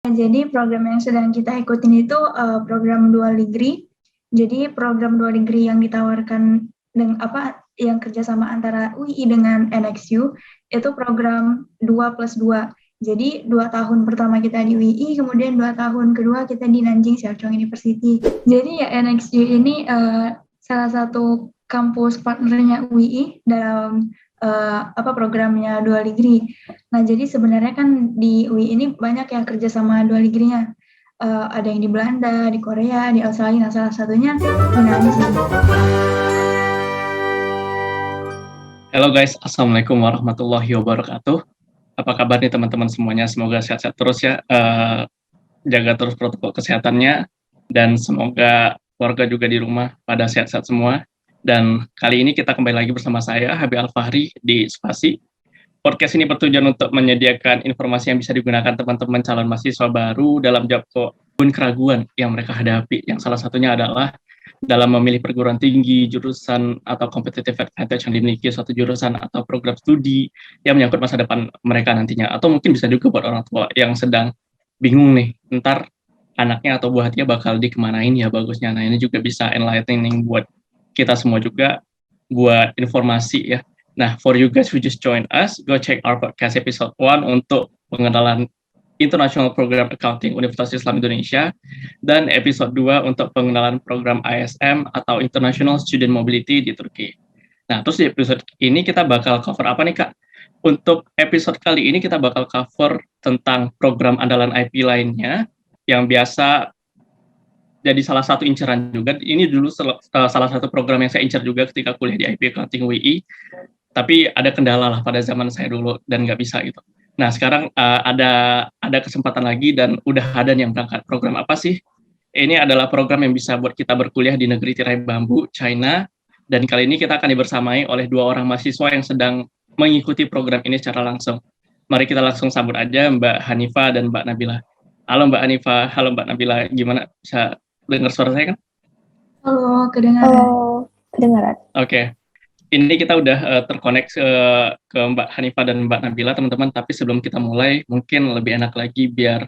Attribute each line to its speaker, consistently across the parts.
Speaker 1: Jadi program yang sedang kita ikutin itu program Dual Degree. Jadi program Dual Degree yang ditawarkan yang kerjasama antara UI dengan NXU itu program 2+2. Jadi 2 tahun pertama kita di UI, kemudian 2 tahun kedua kita di Nanjing Xiaochong University. Jadi ya NXU ini salah satu kampus partnernya UI dalam programnya Dual Degree. Nah, jadi sebenarnya kan di UI ini banyak yang kerja sama dual degree-nya. Ada yang di Belanda, di Korea, di Australia, nah salah satunya di Nanjing.
Speaker 2: Halo guys, Assalamualaikum warahmatullahi wabarakatuh. Apa kabar nih teman-teman semuanya? Semoga sehat-sehat terus ya. Jaga terus protokol kesehatannya. Dan semoga keluarga juga di rumah pada sehat-sehat semua. Dan kali ini kita kembali lagi bersama saya, Habib Al-Fahri, di Spasi. Podcast ini bertujuan untuk menyediakan informasi yang bisa digunakan teman-teman calon mahasiswa baru dalam jawab keraguan yang mereka hadapi. Yang salah satunya adalah dalam memilih perguruan tinggi, jurusan atau competitive advantage yang dimiliki suatu jurusan atau program studi yang menyangkut masa depan mereka nantinya. Atau mungkin bisa juga buat orang tua yang sedang bingung nih, ntar anaknya atau buah hatinya bakal dikemanain ya bagusnya. Nah ini juga bisa enlightening buat kita semua juga, buat informasi ya. Nah, for you guys who just join us, go check our podcast episode 1 untuk pengenalan International Program Accounting Universitas Islam Indonesia, dan episode 2 untuk pengenalan program ISM atau International Student Mobility di Turki. Nah, terus di episode ini kita bakal cover apa nih, Kak? Untuk episode kali ini kita bakal cover tentang program andalan IP lainnya, yang biasa jadi salah satu inceran juga. Ini dulu salah satu program yang saya incer juga ketika kuliah di IP Accounting WI, tapi ada kendala lah pada zaman saya dulu dan nggak bisa gitu. Nah sekarang ada kesempatan lagi dan udah ada yang berangkat. Program apa sih? Ini adalah program yang bisa buat kita berkuliah di negeri tirai bambu, China. Dan kali ini kita akan dibersamai oleh 2 orang mahasiswa yang sedang mengikuti program ini secara langsung. Mari kita langsung sambut aja Mbak Hanifa dan Mbak Nabila. Halo Mbak Hanifa, halo Mbak Nabila. Gimana? Bisa dengar suara saya kan?
Speaker 1: Halo, kedengaran.
Speaker 3: Halo, kedengaran.
Speaker 2: Oke. Ini kita udah terkonek ke Mbak Hanifa dan Mbak Nabila, teman-teman. Tapi sebelum kita mulai, mungkin lebih enak lagi biar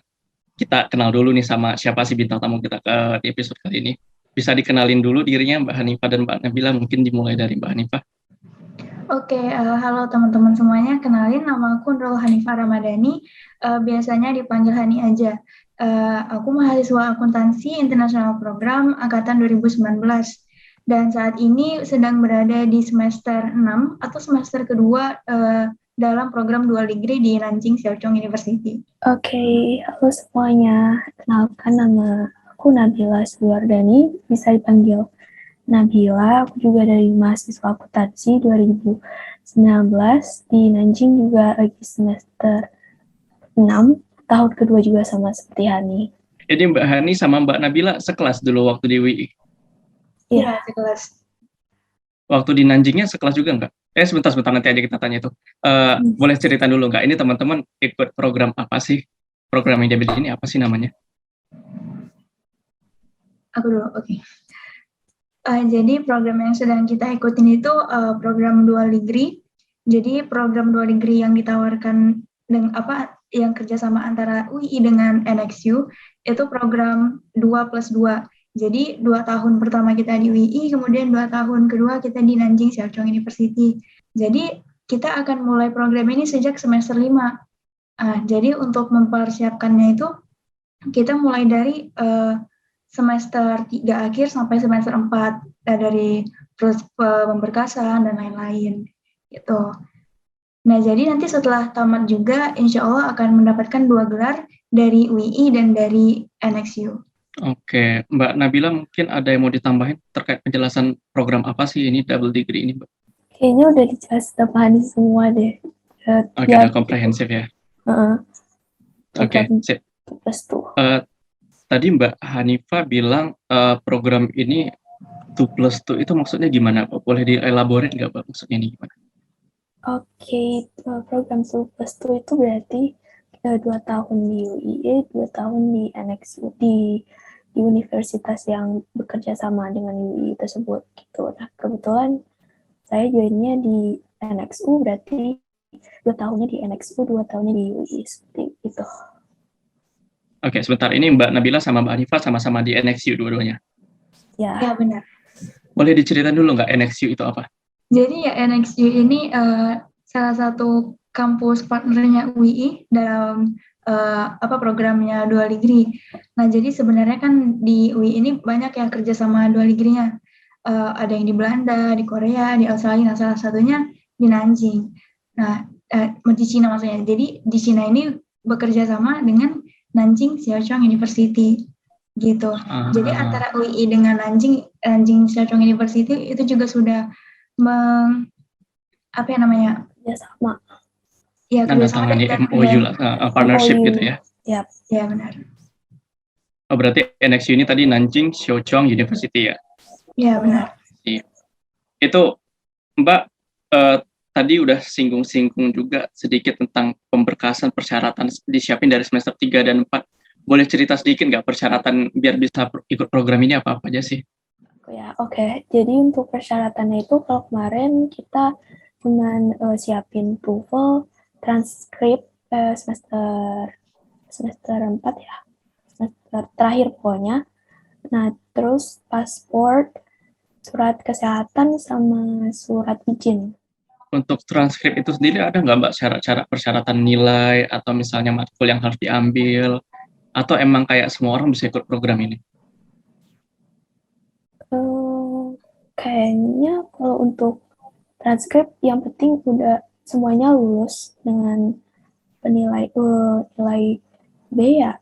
Speaker 2: kita kenal dulu nih sama siapa sih bintang tamu kita di episode kali ini. Bisa dikenalin dulu dirinya Mbak Hanifa dan Mbak Nabila, mungkin dimulai dari Mbak Hanifa.
Speaker 1: Oke, halo teman-teman semuanya. Kenalin, nama aku Nurul Hanifah Ramadhani. Biasanya dipanggil Hani aja. Aku mahasiswa akuntansi internasional program angkatan 2019. Dan saat ini sedang berada di semester 6 atau semester kedua dalam program Dual Degree di Nanjing Xiaochong University.
Speaker 3: Oke, halo semuanya. Kenalkan nama aku Nabila Suwardani, bisa dipanggil Nabila. Aku juga dari mahasiswa akuntansi 2019 di Nanjing, juga lagi semester 6, tahun kedua juga sama seperti Hani.
Speaker 2: Jadi Mbak Hani sama Mbak Nabila sekelas dulu waktu di WI?
Speaker 1: Iya, sekelas.
Speaker 2: Waktu di Nanjingnya sekelas juga nggak? Sebentar, nanti aja kita tanya itu. Boleh cerita dulu nggak? Ini teman-teman ikut program apa sih? Program yang diambil ini apa sih namanya?
Speaker 1: Aku dulu, oke. Jadi program yang sedang kita ikutin itu program Dual Degree. Jadi program Dual Degree yang ditawarkan yang kerjasama antara UI dengan NXU itu program 2+2. Jadi 2 tahun pertama kita di UI, kemudian 2 tahun kedua kita di Nanjing Xiaochong University. Jadi kita akan mulai program ini sejak semester 5. Jadi untuk mempersiapkannya itu kita mulai dari semester 3 akhir sampai semester 4 dari proses pemberkasan dan lain-lain gitu. Nah, jadi nanti setelah tamat juga insya Allah akan mendapatkan 2 gelar dari UI dan dari NXU.
Speaker 2: Oke, Mbak Nabila mungkin ada yang mau ditambahin terkait penjelasan program apa sih ini double degree ini, Mbak?
Speaker 3: Kayaknya udah dijelasin sama Hani semua deh.
Speaker 2: Oke, udah komprehensif ya.
Speaker 3: Oke,
Speaker 2: sip. Tadi Mbak Hanifa bilang program ini 2+2 itu maksudnya gimana, Pak? Boleh dielaborate nggak, Pak? Maksudnya ini gimana?
Speaker 3: Oke, program 2+2 itu berarti 2 tahun di UIE, 2 tahun di NXU, di universitas yang bekerja sama dengan UI tersebut gitu. Nah, kebetulan saya joinnya di NXU, berarti 2 tahunnya di NXU, 2 tahunnya di UI, seperti itu.
Speaker 2: Oke, sebentar. Ini Mbak Nabila sama Mbak Hanifah sama-sama di NXU dua-duanya.
Speaker 3: Ya,
Speaker 1: Ya, benar.
Speaker 2: Boleh diceritain dulu nggak NXU itu apa?
Speaker 1: Jadi ya NXU ini salah satu kampus partnernya UI dalam programnya Dual Degree. Nah, jadi sebenarnya kan di UI ini banyak yang kerja sama Dual Degree-nya. Ada yang di Belanda, di Korea, di Australia, nah salah satunya di Nanjing. Nah, di Cina maksudnya. Jadi di Cina ini bekerja sama dengan Nanjing Xiaochuang University gitu. Jadi antara UI dengan Nanjing Xiaochuang University itu juga sudah
Speaker 3: ya sama.
Speaker 1: Ya,
Speaker 2: Tanda
Speaker 1: kerjasama
Speaker 2: tangani
Speaker 1: dan
Speaker 2: MOU lah, partnership
Speaker 3: MOU.
Speaker 2: gitu ya.
Speaker 3: Yap.
Speaker 1: ya benar.
Speaker 2: Oh, berarti NXU ini tadi Nanjing Xiaochuang University ya?
Speaker 1: Ya benar.
Speaker 2: Iya. Itu Mbak tadi udah singgung-singgung juga sedikit tentang pemberkasan persyaratan disiapin dari semester 3 dan 4. Boleh cerita sedikit nggak persyaratan biar bisa ikut program ini apa-apa aja sih?
Speaker 3: Ya, oke. Jadi untuk persyaratannya itu kalau kemarin kita cuman siapin TOEFL, transkrip semester 4 ya. Semester terakhir pokoknya. Nah, terus paspor, surat kesehatan sama surat izin.
Speaker 2: Untuk transkrip itu sendiri ada nggak Mbak syarat-syarat persyaratan nilai atau misalnya matkul yang harus diambil atau emang kayak semua orang bisa ikut program ini?
Speaker 3: Kayaknya kalau untuk transkrip yang penting udah semuanya lulus dengan nilai B ya,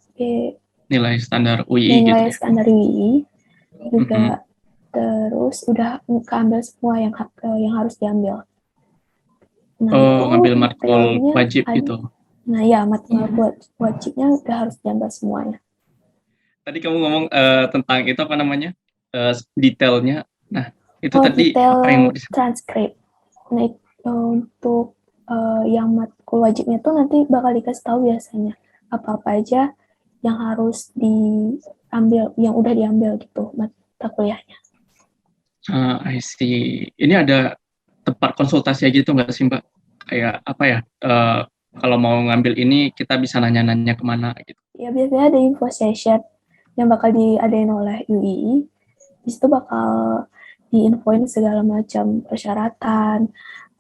Speaker 2: Nilai standar UI gitu
Speaker 3: nilai
Speaker 2: ya?
Speaker 3: standar UI juga. Terus udah keambil semua yang harus diambil. Nah, itu
Speaker 2: Ngambil matkul
Speaker 3: detailnya
Speaker 2: wajib
Speaker 3: ada.
Speaker 2: gitu.
Speaker 3: Nah, ya matkul wajibnya udah harus diambil semuanya.
Speaker 2: Tadi kamu ngomong tentang itu apa namanya? Detailnya. Nah, itu tadi
Speaker 3: Detail
Speaker 2: apa yang mau
Speaker 3: transkrip. Nah, untuk yang matkul wajibnya tuh nanti bakal dikasih tahu biasanya apa-apa aja yang harus diambil, yang udah diambil gitu mata kuliahnya.
Speaker 2: I see. Ini ada tempat konsultasi gitu nggak sih Mbak? Kayak apa ya? Kalau mau ngambil ini kita bisa nanya-nanya kemana gitu.
Speaker 3: Ya biasanya ada info session yang bakal diadain oleh UI. Di situ bakal diinfoin segala macam persyaratan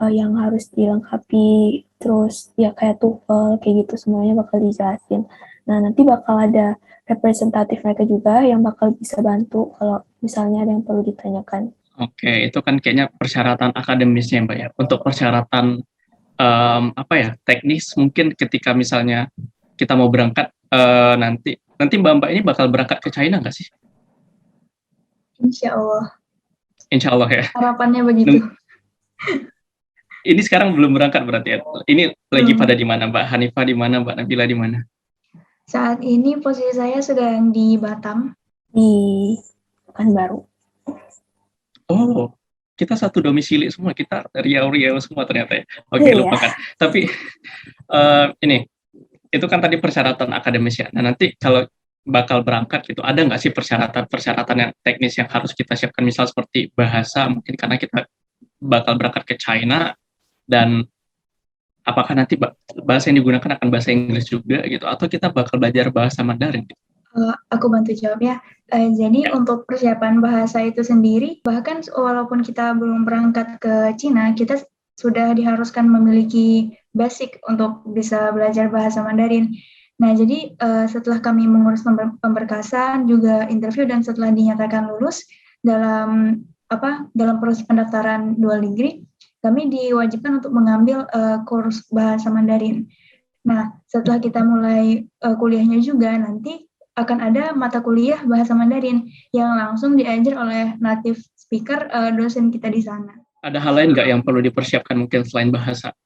Speaker 3: yang harus dilengkapi, terus ya kayak TOEFL kayak gitu semuanya bakal dijelasin. Nah, nanti bakal ada representatif mereka juga yang bakal bisa bantu kalau misalnya ada yang perlu ditanyakan.
Speaker 2: Oke, itu kan kayaknya persyaratan akademisnya Mbak ya. Untuk persyaratan apa ya teknis mungkin ketika misalnya kita mau berangkat nanti Mbak ini bakal berangkat ke China nggak sih?
Speaker 1: Insya Allah.
Speaker 2: Insya Allah ya.
Speaker 1: Harapannya begitu.
Speaker 2: Ini sekarang belum berangkat berarti ya. Ini lagi pada di mana Mbak Hanifah di mana, Mbak Nabila di mana?
Speaker 1: Saat ini posisi saya sedang di Batam.
Speaker 3: Di Pekanbaru.
Speaker 2: Oh, kita satu domisili semua, kita Riau-Riau semua ternyata ya. Oke, lupakan. Tapi ini, itu kan tadi persyaratan akademisnya. Nah, nanti kalau bakal berangkat gitu, ada nggak sih persyaratan yang teknis yang harus kita siapkan, misal seperti bahasa, mungkin karena kita bakal berangkat ke China, dan apakah nanti bahasa yang digunakan akan bahasa Inggris juga gitu, atau kita bakal belajar bahasa Mandarin gitu?
Speaker 1: Aku bantu jawab ya. Jadi untuk persiapan bahasa itu sendiri, bahkan walaupun kita belum berangkat ke Cina, kita sudah diharuskan memiliki basic untuk bisa belajar bahasa Mandarin. Nah, jadi setelah kami mengurus pemberkasan, juga interview, dan setelah dinyatakan lulus dalam proses pendaftaran dual degree, kami diwajibkan untuk mengambil kurs bahasa Mandarin. Nah, setelah kita mulai kuliahnya juga, nanti akan ada mata kuliah bahasa Mandarin yang langsung diajar oleh native speaker dosen kita di sana.
Speaker 2: Ada hal lain nggak yang perlu dipersiapkan mungkin selain bahasa?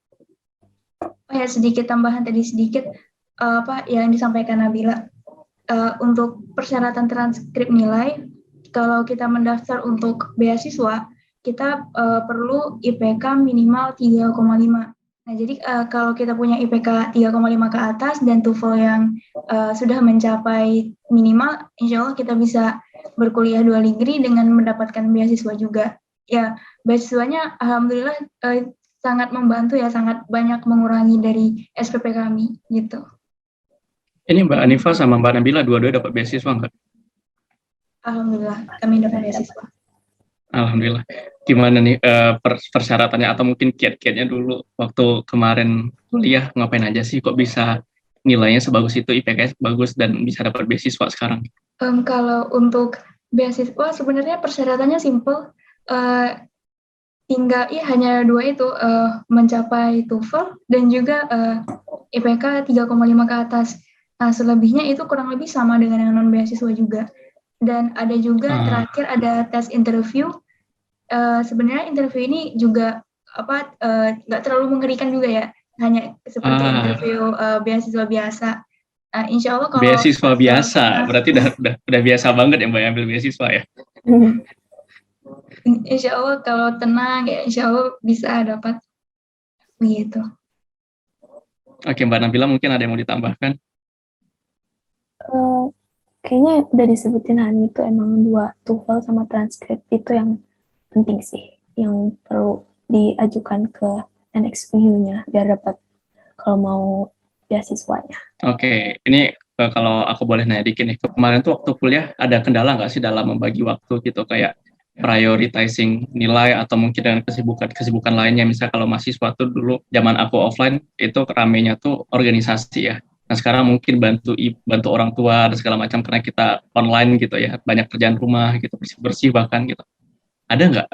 Speaker 1: Oh ya, sedikit tambahan tadi sedikit yang disampaikan Nabila. Untuk persyaratan transkrip nilai, kalau kita mendaftar untuk beasiswa, kita perlu IPK minimal 3,5. Nah, jadi kalau kita punya IPK 3,5 ke atas dan TOEFL yang sudah mencapai minimal, insya Allah kita bisa berkuliah dual degree dengan mendapatkan beasiswa juga. Ya, beasiswanya alhamdulillah sangat membantu ya, sangat banyak mengurangi dari SPP kami gitu.
Speaker 2: Ini Mbak Anifa sama Mbak Nabila dua-dua dapat beasiswa nggak?
Speaker 1: Alhamdulillah kami dapat beasiswa.
Speaker 2: Alhamdulillah. Gimana nih persyaratannya atau mungkin kiat-kiatnya dulu waktu kemarin kuliah ngapain aja sih kok bisa nilainya sebagus itu, IPK bagus dan bisa dapat beasiswa sekarang?
Speaker 1: Kalau untuk beasiswa sebenarnya persyaratannya simple, tinggal hanya dua itu, mencapai TOEFL dan juga IPK 3,5 ke atas. Nah, selebihnya itu kurang lebih sama dengan yang non beasiswa juga. Dan ada juga terakhir ada tes interview. Sebenarnya interview ini juga nggak terlalu mengerikan juga ya, hanya seperti interview beasiswa biasa. Insya Allah kalau
Speaker 2: beasiswa biasa, berarti udah biasa banget ya Mbak ambil beasiswa ya.
Speaker 1: Insya Allah kalau tenang ya Insya Allah bisa dapat begitu.
Speaker 2: Oke Mbak Nabila mungkin ada yang mau ditambahkan?
Speaker 3: Kayaknya udah disebutin Hani, itu emang 2 TOEFL sama transkrip itu yang penting sih, yang perlu diajukan ke NXU-nya biar dapat kalau mau beasiswanya.
Speaker 2: Oke, ini kalau aku boleh nanya dikit nih, kemarin tuh waktu kuliah ada kendala nggak sih dalam membagi waktu gitu, kayak prioritizing nilai atau mungkin dengan kesibukan lainnya. Misal kalau mahasiswa tuh dulu zaman aku offline itu ramenya tuh organisasi ya. Nah sekarang mungkin bantu orang tua dan segala macam karena kita online gitu ya, banyak kerjaan rumah gitu, bersih-bersih bahkan gitu. Ada nggak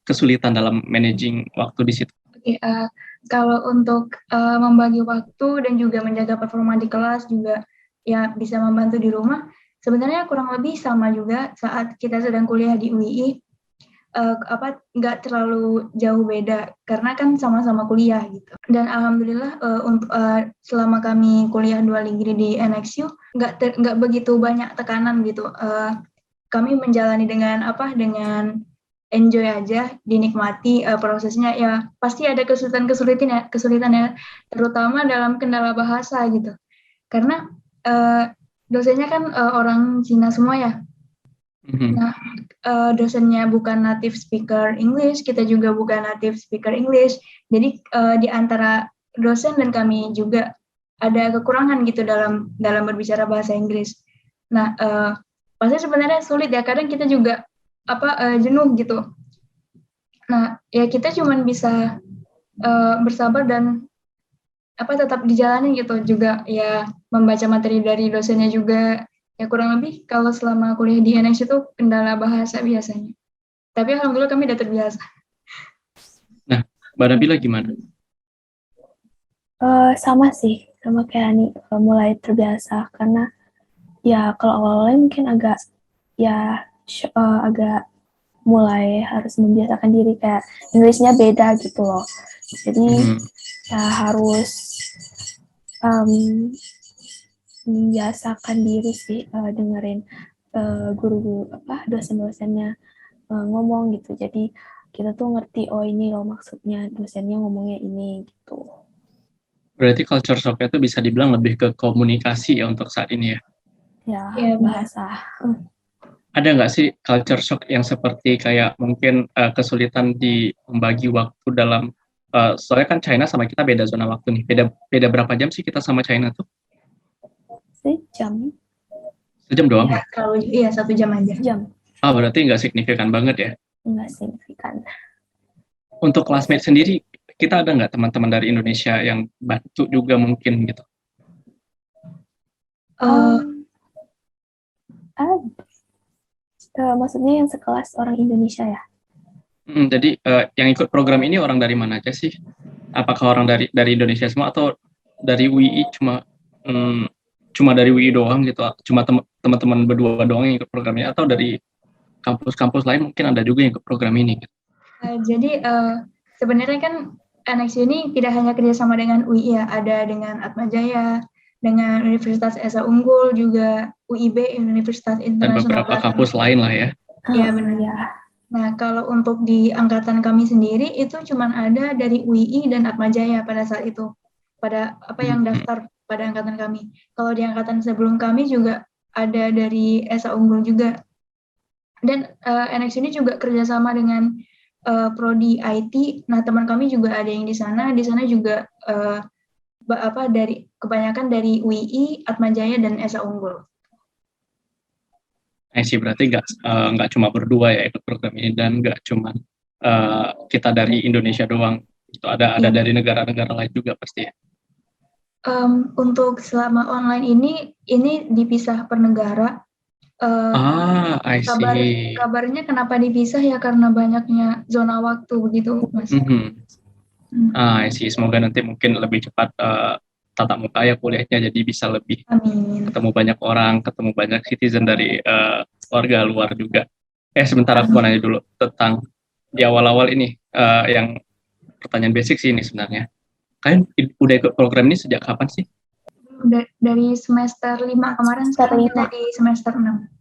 Speaker 2: kesulitan dalam managing waktu di situ?
Speaker 1: Oke, kalau untuk membagi waktu dan juga menjaga performa di kelas juga ya bisa membantu di rumah. Sebenarnya kurang lebih sama juga saat kita sedang kuliah di UII, nggak terlalu jauh beda karena kan sama-sama kuliah gitu. Dan alhamdulillah untuk selama kami kuliah 2 degree di NXU nggak begitu banyak tekanan gitu. Kami menjalani dengan enjoy aja, dinikmati prosesnya. Ya pasti ada kesulitan ya, terutama dalam kendala bahasa gitu. Karena dosennya kan orang Cina semua ya. Nah, dosennya bukan native speaker English, kita juga bukan native speaker English. Jadi di antara dosen dan kami juga ada kekurangan gitu dalam berbicara bahasa Inggris. Nah, pasti sebenarnya sulit ya. Kadang kita juga jenuh gitu. Nah, ya kita cuma bisa bersabar dan tetap dijalani gitu, juga ya membaca materi dari dosennya juga. Ya kurang lebih kalau selama kuliah di NX itu kendala bahasa biasanya. Tapi alhamdulillah kami udah terbiasa.
Speaker 2: Nah, Mbak Nabila gimana?
Speaker 3: Sama sih, sama kayak Ani, mulai terbiasa karena ya kalau awal-awalnya mungkin agak mulai harus membiasakan diri, kayak Inggrisnya beda gitu loh. Jadi ya harus membiasakan diri sih, dengerin guru-guru dosen-dosennya ngomong gitu. Jadi kita tuh ngerti, oh ini loh maksudnya dosennya ngomongnya ini gitu.
Speaker 2: Berarti culture shock itu bisa dibilang lebih ke komunikasi ya untuk saat ini ya?
Speaker 3: Ya, bahasa.
Speaker 2: Ada nggak sih culture shock yang seperti kayak mungkin kesulitan di membagi waktu dalam, soalnya kan China sama kita beda zona waktu nih, beda berapa jam sih kita sama China tuh? Sejam doang ya?
Speaker 1: Iya, 1 jam aja.
Speaker 2: Berarti nggak signifikan banget ya?
Speaker 3: Nggak signifikan.
Speaker 2: Untuk classmate sendiri, kita ada nggak teman-teman dari Indonesia yang bantu juga mungkin gitu?
Speaker 3: Maksudnya yang sekelas orang Indonesia ya?
Speaker 2: Jadi yang ikut program ini orang dari mana aja sih? Apakah orang dari Indonesia semua atau dari UII cuma dari UII doang gitu? Cuma teman-teman berdua doang yang ikut programnya atau dari kampus-kampus lain mungkin ada juga yang ikut program ini? Gitu.
Speaker 1: Jadi sebenarnya kan NXU ini tidak hanya kerjasama dengan UI ya, ada dengan Atmajaya, dengan Universitas Esa Unggul, juga UIB, Universitas Internasional.
Speaker 2: Dan beberapa kampus lain lah ya.
Speaker 1: Iya benar. Ya. Nah kalau untuk di angkatan kami sendiri itu cuma ada dari UII dan Atmajaya pada saat itu, pada yang daftar pada angkatan kami. Kalau di angkatan sebelum kami juga ada dari Esa Unggul juga. Dan NXU ini juga kerjasama dengan prodi IT. Nah teman kami juga ada yang di sana juga dari kebanyakan dari UI, Atmajaya dan Esa Unggul.
Speaker 2: Sih berarti nggak cuma berdua ya ikut program ini, dan nggak cuma kita dari Indonesia doang, itu ada
Speaker 1: Iya.
Speaker 2: dari negara-negara lain juga pasti ya.
Speaker 1: Untuk selama online ini dipisah per negara.
Speaker 2: I see.
Speaker 1: Kabarnya kenapa dipisah ya karena banyaknya zona waktu begitu, Mas.
Speaker 2: I see. Semoga nanti mungkin lebih cepat tatap muka ya kuliahnya, jadi bisa lebih
Speaker 1: Amin.
Speaker 2: ketemu banyak orang, ketemu banyak citizen dari warga luar juga. Sebentar aku mau nanya dulu tentang di awal-awal ini, yang pertanyaan basic sih ini sebenarnya. Kalian udah ikut program ini sejak kapan sih?
Speaker 1: Dari semester 5 kemarin, sekarang kita di semester 6.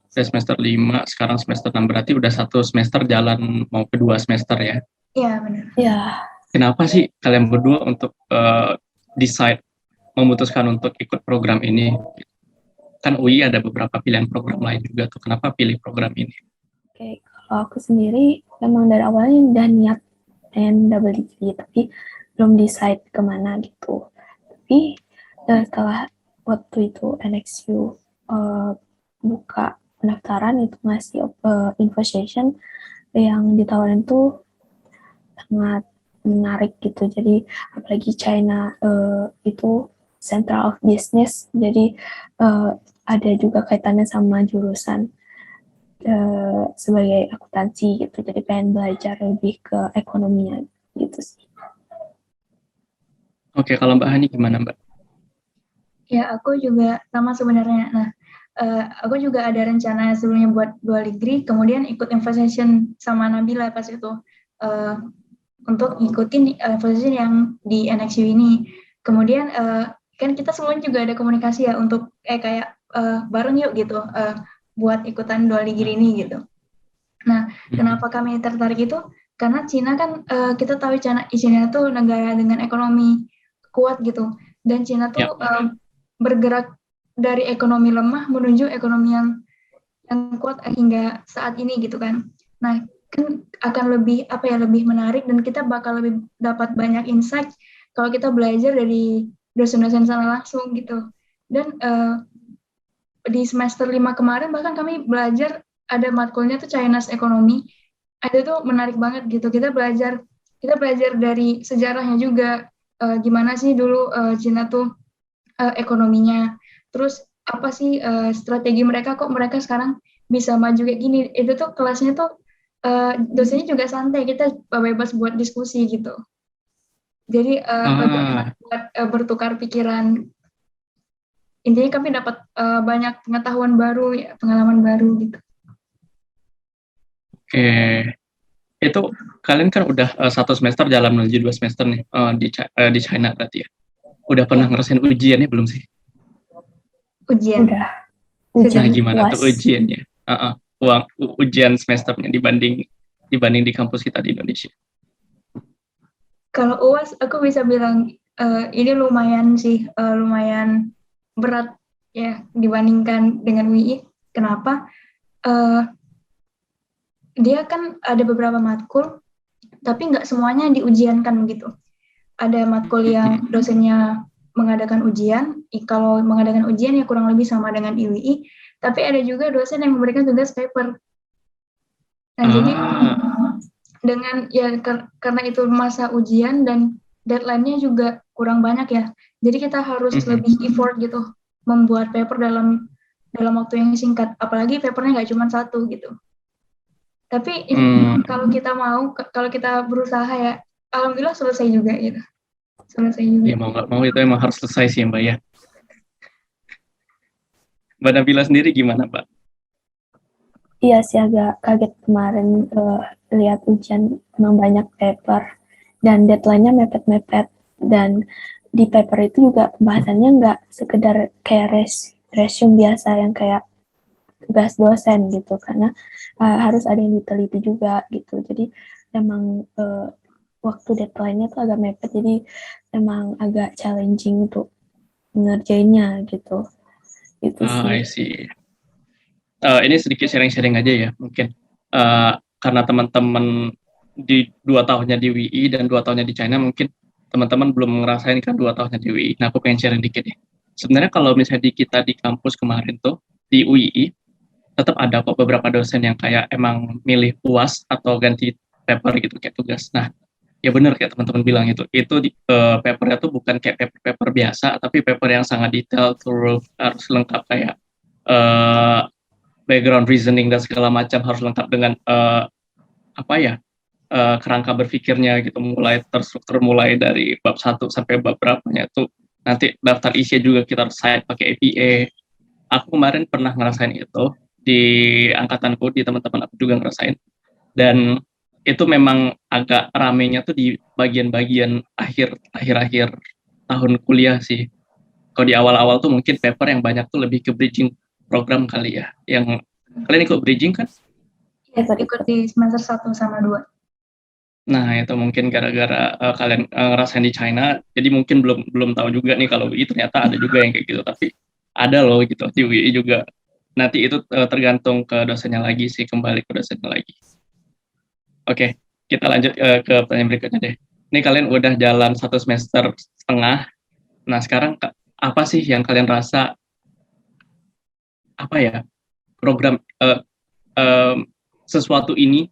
Speaker 2: Dari semester 5, sekarang semester 6, berarti udah 1 semester jalan mau kedua semester ya?
Speaker 1: Iya, benar.
Speaker 3: Iya.
Speaker 2: Kenapa sih kalian berdua untuk memutuskan untuk ikut program ini? Kan UI ada beberapa pilihan program lain juga tuh, kenapa pilih program ini?
Speaker 3: Oke, kalau aku sendiri memang dari awalnya udah niat pengen double degree, tapi belum decide kemana gitu. Tapi setelah waktu itu NXU buka pendaftaran, itu ngasih info session yang ditawarin tuh sangat menarik gitu. Jadi apalagi China itu Central of Business, jadi ada juga kaitannya sama jurusan sebagai akuntansi gitu. Jadi pengen belajar lebih ke ekonominya gitu sih.
Speaker 2: Oke, kalau Mbak Hani gimana Mbak?
Speaker 1: Ya, aku juga sama sebenarnya. Nah, aku juga ada rencana sebelumnya buat dual degree, kemudian ikut info session sama Nabila pas itu untuk ngikutin info session yang di NXU ini. Kemudian kan kita sebelumnya juga ada komunikasi ya untuk kayak bareng yuk gitu buat ikutan dual degree ini gitu. Nah, kenapa kami tertarik itu? Karena Cina kan kita tahu China tuh negara dengan ekonomi kuat gitu, dan Cina tuh bergerak dari ekonomi lemah menuju ekonomi yang kuat hingga saat ini gitu kan. Nah, kan akan lebih lebih menarik, dan kita bakal lebih dapat banyak insight kalau kita belajar dari dosen-dosen sana langsung gitu. Dan di semester 5 kemarin bahkan kami belajar, ada matkulnya tuh China's Economy. Ada tuh menarik banget gitu. Kita belajar dari sejarahnya juga, gimana sih dulu Cina tuh ekonominya. Terus apa sih strategi mereka, kok mereka sekarang bisa maju kayak gini. Itu tuh kelasnya tuh dosennya juga santai, kita bebas buat diskusi gitu. Jadi buat bertukar pikiran. Intinya kami dapat banyak pengetahuan baru, ya, pengalaman baru gitu.
Speaker 2: Oke, itu kalian kan udah 1 semester jalan menuju 2 semester nih di China berarti ya. Udah pernah ngerasain ujiannya belum sih?
Speaker 1: Ujian.
Speaker 3: Udah.
Speaker 2: Nah, gimana tuh ujiannya? Ujian semesternya dibanding di kampus kita di Indonesia.
Speaker 1: Kalau UAS aku bisa bilang ini lumayan sih, lumayan berat ya dibandingkan dengan UI. Kenapa? Dia kan ada beberapa matkul, tapi nggak semuanya diujiankan gitu. Ada matkul yang dosennya mengadakan ujian. Kalau mengadakan ujian ya kurang lebih sama dengan di UI, tapi ada juga dosen yang memberikan tugas paper. Nah, jadi dengan ya karena itu masa ujian dan deadline-nya juga kurang banyak ya. Jadi kita harus lebih effort gitu membuat paper dalam waktu yang singkat. Apalagi papernya nggak cuma 1 gitu. Tapi kalau kita kalau kita berusaha ya, alhamdulillah selesai juga gitu. Selesai juga.
Speaker 2: Ya mau nggak mau itu emang harus selesai sih Mbak ya. Mbak Nabila sendiri gimana Mbak?
Speaker 3: Iya sih, agak kaget kemarin lihat ujian memang banyak paper dan deadline-nya mepet-mepet, dan di paper itu juga pembahasannya nggak sekedar kayak resume biasa yang kayak tugas dosen gitu, karena harus ada yang diteliti juga gitu. Jadi emang waktu deadline-nya tuh agak mepet, jadi emang agak challenging untuk ngerjainnya gitu. Itu sih.
Speaker 2: I see. Ini sedikit sharing-sharing aja ya mungkin. Karena teman-teman di 2 tahunnya di UI dan 2 tahunnya di China, mungkin teman-teman belum ngerasain kan 2 tahunnya di UI. Nah, aku pengen sharing dikit ya. Sebenarnya kalau misalnya kita di kampus kemarin tuh, di UI, tetap ada kok beberapa dosen yang kayak emang milih UAS atau ganti paper gitu kayak tugas. Nah, ya benar kayak teman-teman bilang itu papernya tuh bukan kayak paper biasa, tapi paper yang sangat detail, thorough, harus lengkap kayak eh, background reasoning dan segala macam, harus lengkap dengan apa ya, kerangka berpikirnya gitu, mulai terstruktur mulai dari bab 1 sampai bab berapanya tuh nanti daftar isinya juga kita harus cite pakai APA. Aku kemarin pernah ngerasain itu di angkatanku, di teman-teman aku juga ngerasain, dan itu memang agak ramenya tuh di bagian-bagian akhir-akhir tahun kuliah sih. Kalau di awal-awal tuh mungkin paper yang banyak tuh lebih ke bridging program kali ya. Yang kalian ikut bridging kan?
Speaker 1: Ya, ikut di semester 1 sama 2.
Speaker 2: Nah, itu mungkin gara-gara kalian ngerasain di China, jadi mungkin belum tahu juga nih kalau UI ternyata ada juga yang kayak gitu, tapi ada loh gitu di UI juga. Nanti itu tergantung ke dosennya lagi sih, kembali ke dosennya lagi. Oke, kita lanjut ke pertanyaan berikutnya deh. Ini kalian udah jalan 1 semester setengah. Nah, sekarang apa sih yang kalian rasa, apa ya, program sesuatu ini,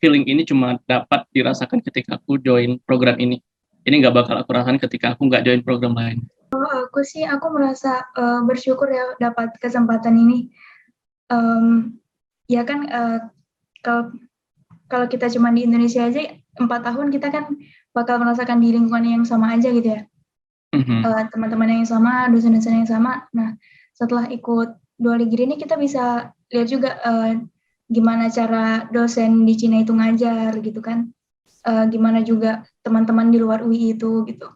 Speaker 2: feeling ini cuma dapat dirasakan ketika aku join program ini. Ini nggak bakal aku rasakan ketika aku nggak join program lain.
Speaker 1: Aku merasa bersyukur ya dapat kesempatan ini. Ya kan, kalau kita cuma di Indonesia aja 4 tahun kita kan bakal merasakan di lingkungan yang sama aja gitu ya. Teman-teman yang sama, dosen-dosen yang sama. Nah, setelah ikut 2 degree ini kita bisa lihat juga gimana cara dosen di Cina itu ngajar gitu kan. Gimana juga teman-teman di luar UI itu gitu.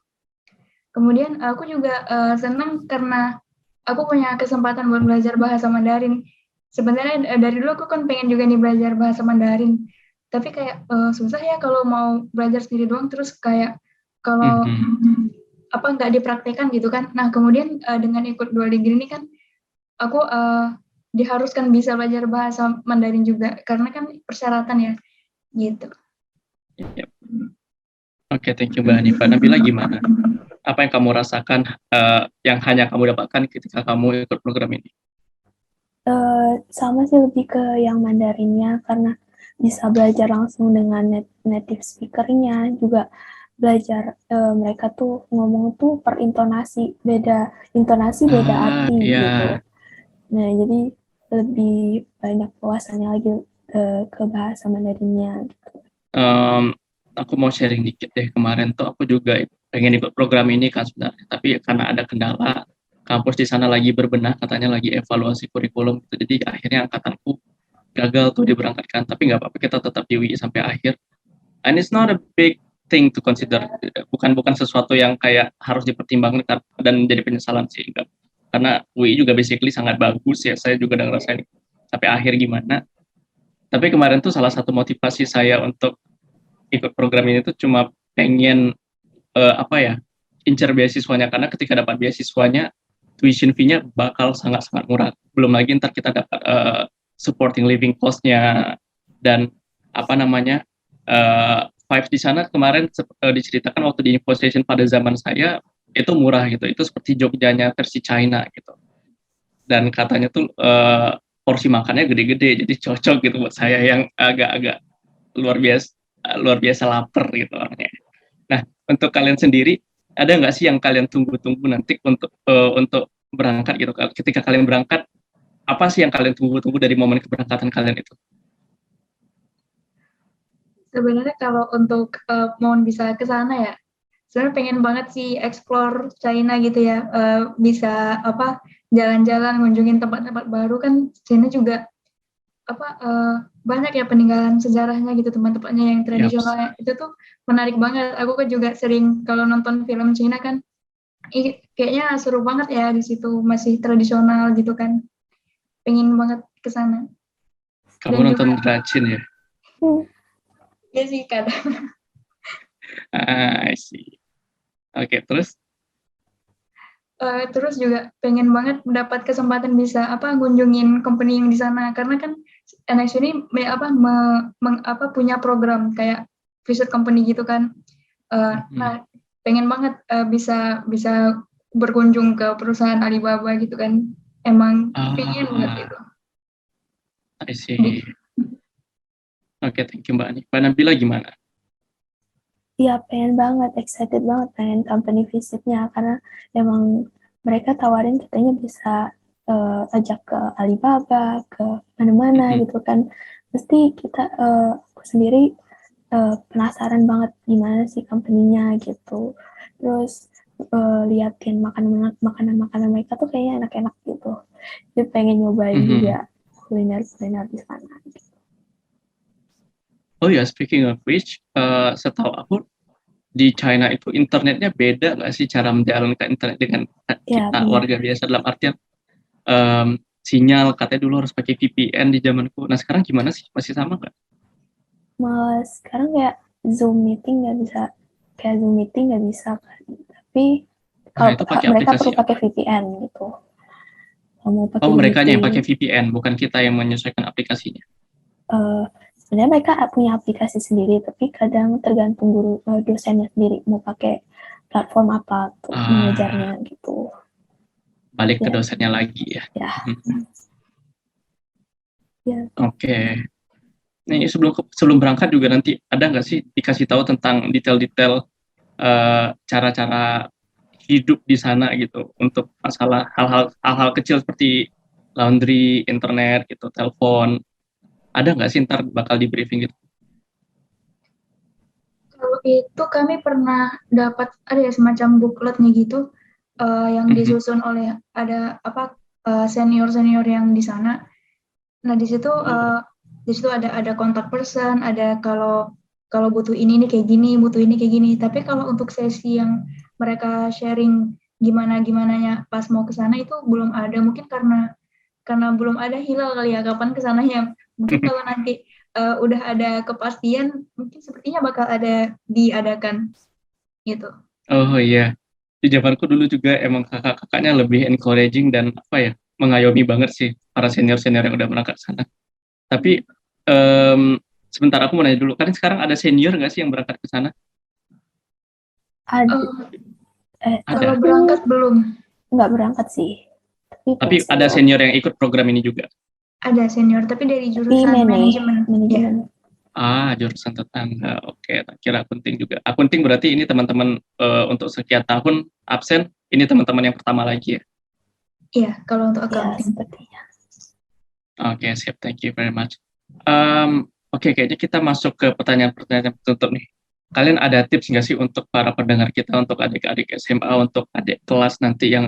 Speaker 1: Kemudian aku juga senang karena aku punya kesempatan buat belajar bahasa Mandarin. Sebenarnya dari dulu aku kan pengen juga nih belajar bahasa Mandarin. Tapi kayak susah ya kalau mau belajar sendiri doang, terus kayak kalau nggak dipraktekkan gitu kan. Nah, kemudian dengan ikut 2 degree ini kan aku diharuskan bisa belajar bahasa Mandarin juga karena kan persyaratan ya gitu.
Speaker 2: Yep. Oke, thank you Mbak Hanifah. Nabila gimana? Apa yang kamu rasakan yang hanya kamu dapatkan ketika kamu ikut program ini?
Speaker 3: Sama sih, lebih ke yang Mandarinnya, karena bisa belajar langsung dengan native speaker-nya, juga belajar mereka tuh ngomong tuh per intonasi, beda intonasi, beda arti
Speaker 2: Iya.
Speaker 3: gitu. Nah, jadi lebih banyak wawasannya lagi ke bahasa Mandarinnya gitu.
Speaker 2: Aku mau sharing dikit deh. Kemarin tuh aku juga pengen ikut program ini kan sebenarnya, tapi karena ada kendala, kampus di sana lagi berbenah, katanya lagi evaluasi kurikulum gitu. Jadi akhirnya angkatanku gagal tuh diberangkatkan, tapi nggak apa-apa, kita tetap di UI sampai akhir. And it's not a big thing to consider, bukan sesuatu yang kayak harus dipertimbangkan dan menjadi penyesalan sih, enggak. Karena UI juga basically sangat bagus ya, saya juga udah ngerasain sampai akhir gimana. Tapi kemarin tuh salah satu motivasi saya untuk ikut program ini tuh cuma pengen incar beasiswanya, karena ketika dapat beasiswanya tuition fee-nya bakal sangat-sangat murah. Belum lagi ntar kita dapat supporting living cost-nya, dan vibes di sana kemarin diceritakan waktu di info station pada zaman saya itu murah gitu, itu seperti Jogjanya versi China gitu, dan katanya tuh porsi makannya gede-gede, jadi cocok gitu buat saya yang agak-agak luar biasa lapar gitu orangnya. Nah, untuk kalian sendiri ada nggak sih yang kalian tunggu-tunggu nanti untuk berangkat gitu? Ketika kalian berangkat, apa sih yang kalian tunggu-tunggu dari momen keberangkatan kalian itu?
Speaker 1: Sebenarnya kalau untuk mau bisa ke sana ya, sebenarnya pengen banget sih explore China gitu ya, bisa jalan-jalan, ngunjungin tempat-tempat baru kan. China juga banyak ya peninggalan sejarahnya gitu, tempat-tempatnya yang tradisionalnya itu tuh menarik banget. Aku kan juga sering kalau nonton film Cina kan, kayaknya seru banget ya di situ, masih tradisional gitu kan. Pengen banget ke sana.
Speaker 2: Kamu nonton Racin ya?
Speaker 1: Iya sih kadang.
Speaker 2: I see. Oke, terus?
Speaker 1: Terus juga pengen banget mendapat kesempatan bisa ngunjungin company yang di sana, karena kan NX ini punya program kayak visit company gitu kan. Nah, pengen banget bisa berkunjung ke perusahaan Alibaba gitu kan. Emang pengen banget itu.
Speaker 2: I see. Oke, thank you Mbak Ani. Mbak Nabila gimana?
Speaker 3: Iya, pengen banget, excited banget pengen company visit-nya, karena emang mereka tawarin katanya bisa ajak ke Alibaba, ke mana-mana
Speaker 2: Mhm.
Speaker 3: gitu kan. Pasti aku sendiri penasaran banget gimana sih company-nya gitu. Terus liatin makanan-makanan mereka tuh kayaknya enak-enak gitu. Jadi pengen nyobain
Speaker 2: Mhm.
Speaker 3: juga kuliner-kuliner di sana.
Speaker 2: Oh ya, speaking of which, setahu aku di China itu internetnya beda nggak sih cara menjalankan internet dengan
Speaker 3: Ya,
Speaker 2: kita
Speaker 3: bener.
Speaker 2: warga biasa, dalam artian sinyal katanya dulu harus pakai VPN di zamanku. Nah sekarang gimana sih? Masih sama nggak?
Speaker 3: Malah sekarang kayak Zoom meeting nggak bisa kan. Tapi
Speaker 2: Nah
Speaker 3: kalau
Speaker 2: itu pakai
Speaker 3: mereka
Speaker 2: aplikasi
Speaker 3: perlu
Speaker 2: apa?
Speaker 3: pakai VPN gitu. Kalau mau
Speaker 2: Oh
Speaker 3: pakai Zoom
Speaker 2: mereka yang
Speaker 3: meeting,
Speaker 2: pakai VPN, bukan kita yang menyesuaikan aplikasinya.
Speaker 3: eh, sebenarnya mereka punya aplikasi sendiri, tapi kadang tergantung dosennya sendiri mau pakai platform apa tuh mengajarnya
Speaker 2: Ah,
Speaker 3: gitu.
Speaker 2: balik ke
Speaker 3: Ya,
Speaker 2: dosennya lagi ya.
Speaker 3: ya,
Speaker 2: Mhm.
Speaker 3: ya.
Speaker 2: Oke. Nih sebelum berangkat juga nanti ada nggak sih dikasih tahu tentang detail-detail cara-cara hidup di sana gitu untuk masalah hal-hal kecil seperti laundry, internet gitu, telepon. Ada nggak sih ntar bakal di briefing gitu?
Speaker 1: Kalau itu kami pernah dapat ada ya semacam bookletnya gitu yang
Speaker 2: Mhm.
Speaker 1: disusun oleh ada apa senior-senior yang di sana. Nah,
Speaker 2: Oh,
Speaker 1: di situ ada kontak person, ada kalau kalau butuh ini nih kayak gini, butuh ini kayak gini. Tapi kalau untuk sesi yang mereka sharing gimana gimananya pas mau ke sana itu belum ada. Mungkin karena belum ada hilal kali ya kapan ke sananya. Mungkin kalau nanti udah ada kepastian, mungkin sepertinya bakal ada diadakan gitu.
Speaker 2: oh iya. Di zamanku dulu juga emang kakak-kakaknya lebih encouraging dan apa ya, mengayomi banget sih para senior-senior yang udah berangkat ke sana. Tapi sebentar aku mau nanya dulu, kan sekarang ada senior nggak sih yang berangkat ke sana?
Speaker 3: Ada,
Speaker 1: Uh, kalau
Speaker 2: Ada.
Speaker 1: berangkat
Speaker 3: aku
Speaker 1: belum
Speaker 3: nggak berangkat sih, tapi
Speaker 2: Tapi
Speaker 3: punya
Speaker 2: ada
Speaker 3: senior.
Speaker 2: senior yang ikut program ini juga.
Speaker 1: ada senior, tapi dari
Speaker 3: Tapi
Speaker 1: jurusan manajemen. Ya,
Speaker 3: manajemen.
Speaker 2: Jurusan tetangga. Oke, tak kira akunting juga. Akunting berarti ini teman-teman untuk sekian tahun absen, ini teman-teman yang pertama lagi ya.
Speaker 1: iya kalau untuk
Speaker 3: Ya,
Speaker 1: accounting.
Speaker 3: sepertinya.
Speaker 2: Oke, siap. Thank you very much. Oke, kayaknya kita masuk ke pertanyaan-pertanyaan penutup nih. Kalian ada tips nggak sih untuk para pendengar kita, untuk adik-adik SMA, untuk adik kelas nanti yang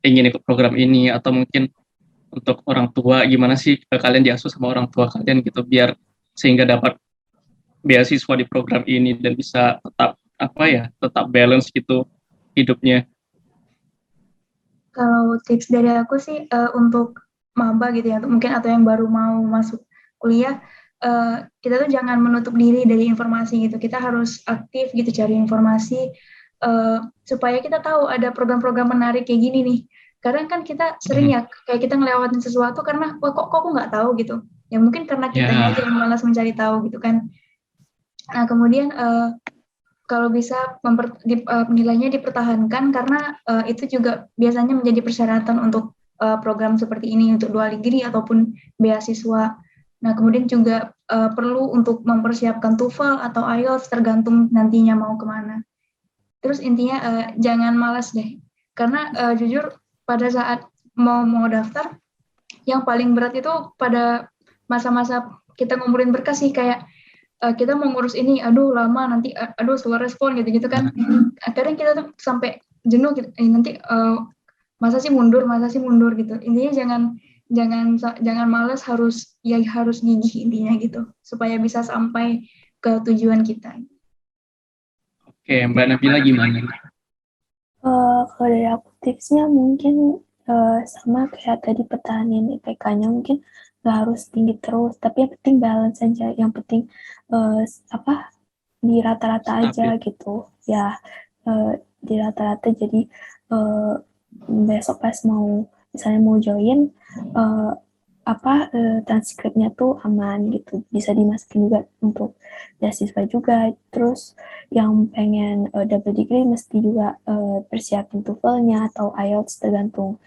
Speaker 2: ingin ikut program ini, atau mungkin untuk orang tua, gimana sih kalian diasuh sama orang tua kalian gitu, biar sehingga dapat beasiswa di program ini dan bisa tetap apa ya, tetap balance gitu hidupnya.
Speaker 1: Kalau tips dari aku sih untuk maba gitu ya, mungkin atau yang baru mau masuk kuliah, kita tuh jangan menutup diri dari informasi gitu. Kita harus aktif gitu cari informasi supaya kita tahu ada program-program menarik kayak gini nih. Kadang kan kita sering
Speaker 2: Mhm.
Speaker 1: ya kayak kita ngelewatin sesuatu karena wah, kok aku nggak tahu gitu. Ya mungkin karena kitanya
Speaker 2: Ya,
Speaker 1: aja yang malas mencari tahu gitu kan. Nah kemudian kalau bisa nilainya dipertahankan karena itu juga biasanya menjadi persyaratan untuk program seperti ini untuk dual degree ataupun beasiswa. Nah, kemudian juga perlu untuk mempersiapkan TOEFL atau IELTS tergantung nantinya mau kemana. Terus intinya jangan malas deh, karena jujur pada saat mau daftar, yang paling berat itu pada masa-masa kita ngumpulin berkas sih kayak kita mau ngurus ini, aduh lama nanti, aduh suara respon gitu-gitu kan. Akhirnya kita tuh sampai jenuh gitu, nanti masa sih mundur gitu. Intinya jangan malas, harus gigih intinya gitu supaya bisa sampai ke tujuan kita.
Speaker 2: oke, Mbak Nabila gimana?
Speaker 3: Kalau dari aku tipsnya mungkin sama kayak tadi pertahanin IPK-nya, mungkin nggak harus tinggi terus, tapi yang penting balance aja. Yang penting apa di rata-rata aja
Speaker 2: Stabil.
Speaker 3: gitu ya, di rata-rata. Jadi besok pas misalnya mau join, uh, transkripnya tuh aman gitu, bisa dimasukin juga untuk beasiswa juga. Terus yang pengen double degree mesti juga persiapin TOEFL-nya atau IELTS tergantung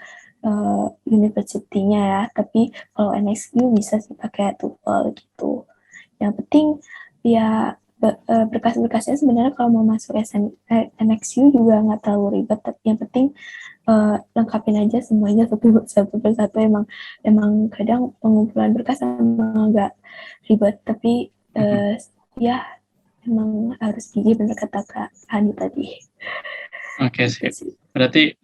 Speaker 3: university-nya ya. Tapi kalau NXU bisa sih pakai TOEFL gitu. Yang penting ya berkas-berkasnya sebenarnya kalau mau masuk NXU juga nggak terlalu ribet, tapi yang penting lengkapin aja semuanya satu persatu. Emang kadang pengumpulan berkas emang agak ribet, tapi ya emang harus gigih, bener kata Kak Hani tadi.
Speaker 2: Oke, sip. Berarti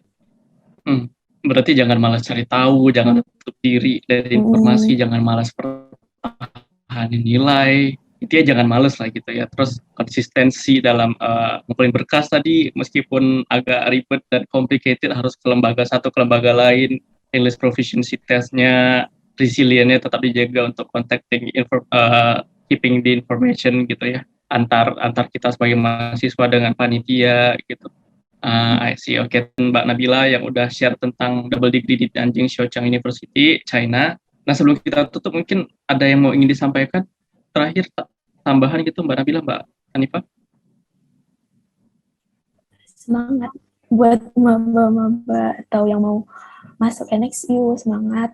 Speaker 2: jangan malas cari tahu, jangan tutup diri dari informasi, jangan malas pertahanin nilai. Intinya jangan males lah gitu ya. Terus konsistensi dalam ngumpulin berkas tadi, meskipun agak ribet dan complicated, harus ke lembaga satu ke lembaga lain. English proficiency testnya, resiliennya tetap dijaga untuk keeping the information gitu ya, antar kita sebagai mahasiswa dengan panitia gitu. I see. Oke, Mbak Nabila yang udah share tentang double degree di Nanjing Xiaochang University, China. Nah, sebelum kita tutup, mungkin ada yang mau ingin disampaikan terakhir, tambahan gitu, Mbak Nabila, Mbak Hanifah?
Speaker 3: Semangat buat maba-maba atau yang mau masuk NXU, semangat.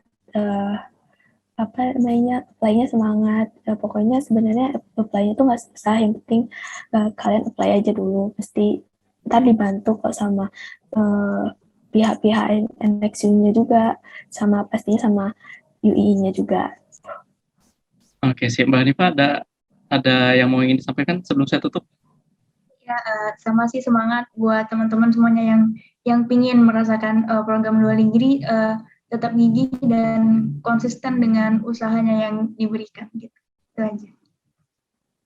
Speaker 3: Apply-nya semangat. Pokoknya sebenarnya apply-nya tuh nggak susah, yang penting kalian apply aja dulu. Pasti ntar dibantu kok sama pihak-pihak NXU-nya juga, pastinya sama UI-nya juga.
Speaker 2: Oke, sih Mbak Hanifah, ada yang mau ingin disampaikan sebelum saya tutup?
Speaker 1: Ya, sama sih, semangat buat teman-teman semuanya yang pingin merasakan program luar negeri, tetap gigih dan konsisten dengan usahanya yang diberikan gitu. Itu aja.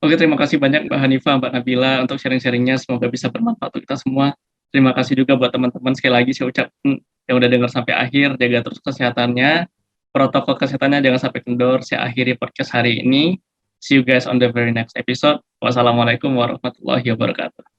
Speaker 2: Oke, terima kasih banyak Mbak Hanifah, Mbak Nabila untuk sharing-sharingnya. Semoga bisa bermanfaat untuk kita semua. Terima kasih juga buat teman-teman. Sekali lagi saya ucapkan yang udah dengar sampai akhir, jaga terus kesehatannya, protokol kesehatannya jangan sampai kendor. Saya akhiri podcast hari ini. See you guys on the very next episode. Wassalamualaikum warahmatullahi wabarakatuh.